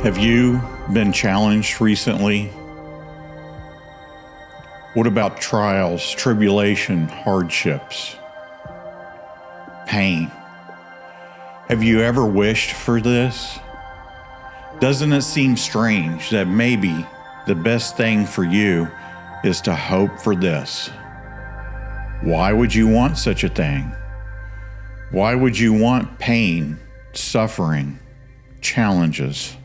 Have you been challenged recently? What about trials, tribulation, hardships, pain? Have you ever wished for this? Doesn't it seem strange that maybe the best thing for you is to hope for this? Why would you want such a thing? Why would you want pain, suffering, challenges?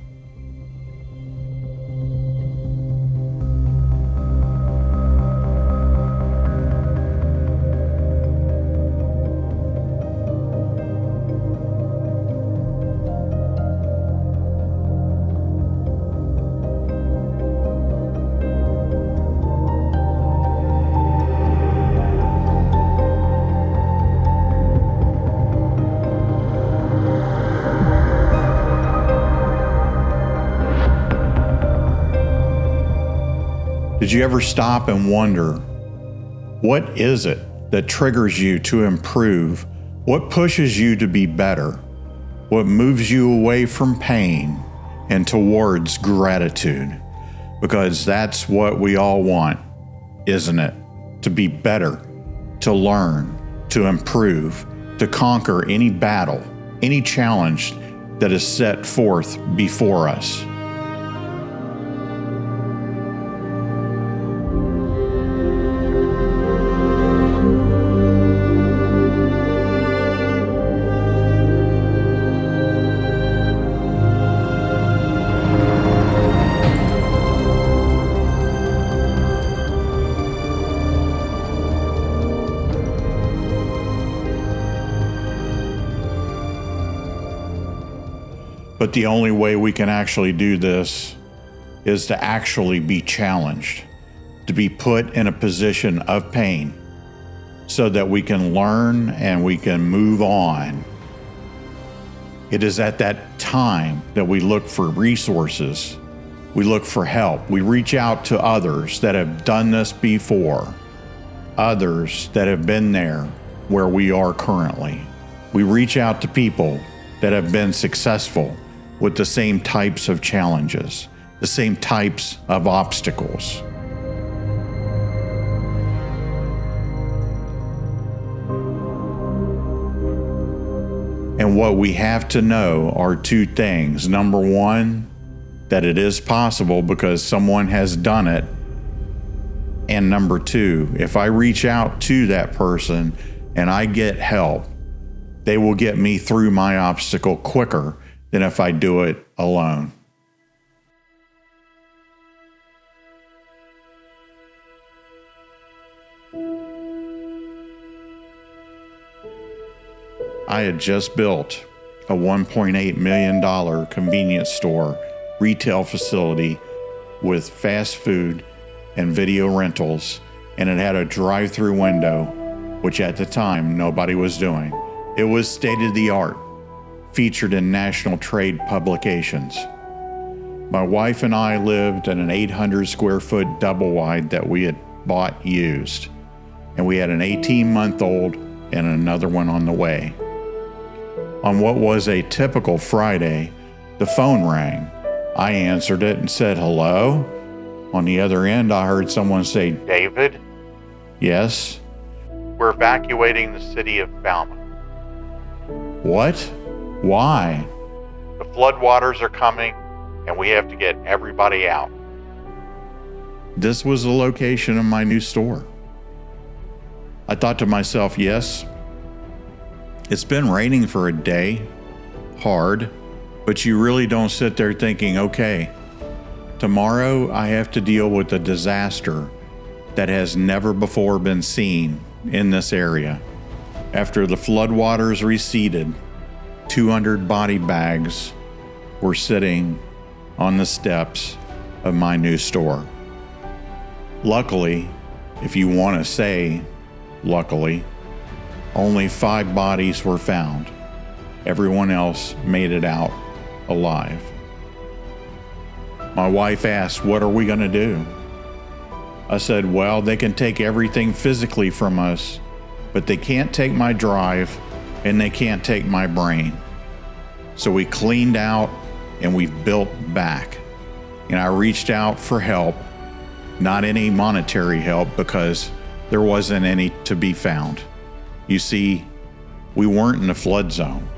Did you ever stop and wonder, what is it that triggers you to improve? What pushes you to be better? What moves you away from pain and towards gratitude? Because that's what we all want, isn't it? To be better, to learn, to improve, to conquer any battle, any challenge that is set forth before us. But the only way we can actually do this is to actually be challenged, to be put in a position of pain so that we can learn and we can move on. It is at that time that we look for resources, we look for help, we reach out to others that have done this before, others that have been there where we are currently. We reach out to people that have been successful with the same types of challenges, the same types of obstacles. And what we have to know are two things. Number one, that it is possible because someone has done it. And number two, if I reach out to that person and I get help, they will get me through my obstacle quicker than if I do it alone. I had just built a $1.8 million convenience store retail facility with fast food and video rentals, and it had a drive-through window, which at the time nobody was doing. It was state-of-the-art, featured in national trade publications. My wife and I lived in an 800 square foot double wide that we had bought used, and we had an 18-month-old and another one on the way. On what was a typical Friday, the phone rang. I answered it and said, "Hello?" On the other end, I heard someone say, "David?" "Yes." "We're evacuating the city of Falmouth." "What? Why?" "The floodwaters are coming and we have to get everybody out." This was the location of my new store. I thought to myself, yes, it's been raining for a day, hard, but you really don't sit there thinking, okay, tomorrow I have to deal with a disaster that has never before been seen in this area. After the floodwaters receded, 200 body bags were sitting on the steps of my new store. Luckily, if you want to say luckily, only 5 bodies were found. Everyone else made it out alive. My wife asked, "What are we going to do?" I said, "Well, they can take everything physically from us, but they can't take my drive and they can't take my brain." So we cleaned out and we've built back. And I reached out for help, not any monetary help, because there wasn't any to be found. You see, we weren't in a flood zone.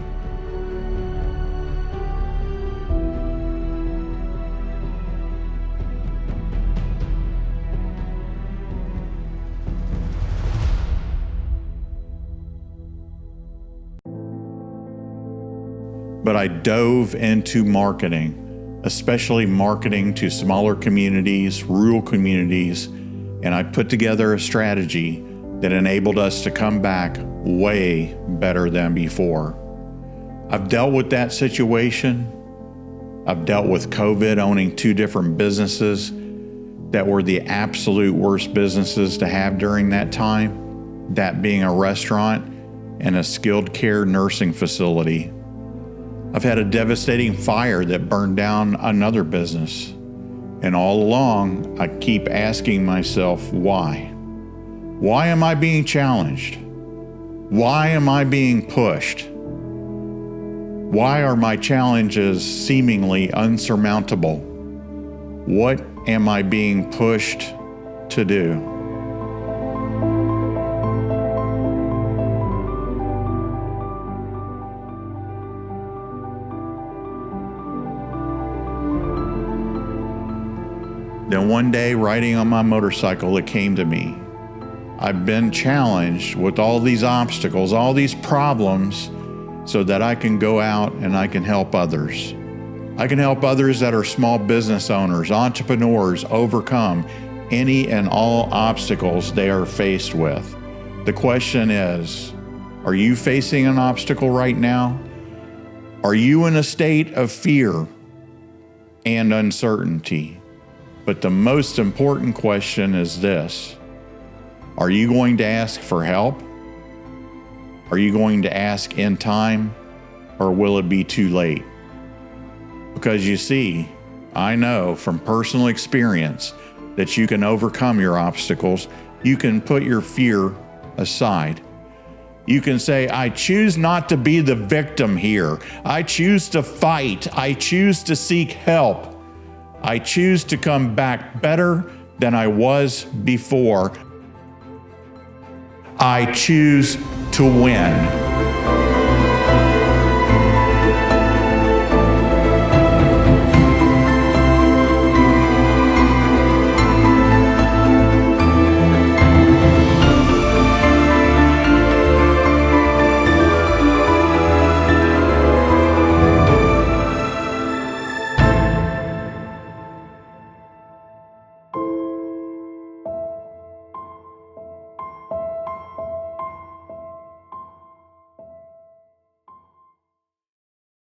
But I dove into marketing, especially marketing to smaller communities, rural communities, and I put together a strategy that enabled us to come back way better than before. I've dealt with that situation. I've dealt with COVID, owning 2 different businesses that were the absolute worst businesses to have during that time, that being a restaurant and a skilled care nursing facility. I've had a devastating fire that burned down another business. And all along, I keep asking myself, why? Why am I being challenged? Why am I being pushed? Why are my challenges seemingly unsurmountable? What am I being pushed to do? Then one day, riding on my motorcycle, it came to me. I've been challenged with all these obstacles, all these problems, so that I can go out and I can help others. I can help others that are small business owners, entrepreneurs, overcome any and all obstacles they are faced with. The question is, are you facing an obstacle right now? Are you in a state of fear and uncertainty? But the most important question is this: are you going to ask for help? Are you going to ask in time, or will it be too late? Because you see, I know from personal experience that you can overcome your obstacles. You can put your fear aside. You can say, I choose not to be the victim here. I choose to fight. I choose to seek help. I choose to come back better than I was before. I choose to win.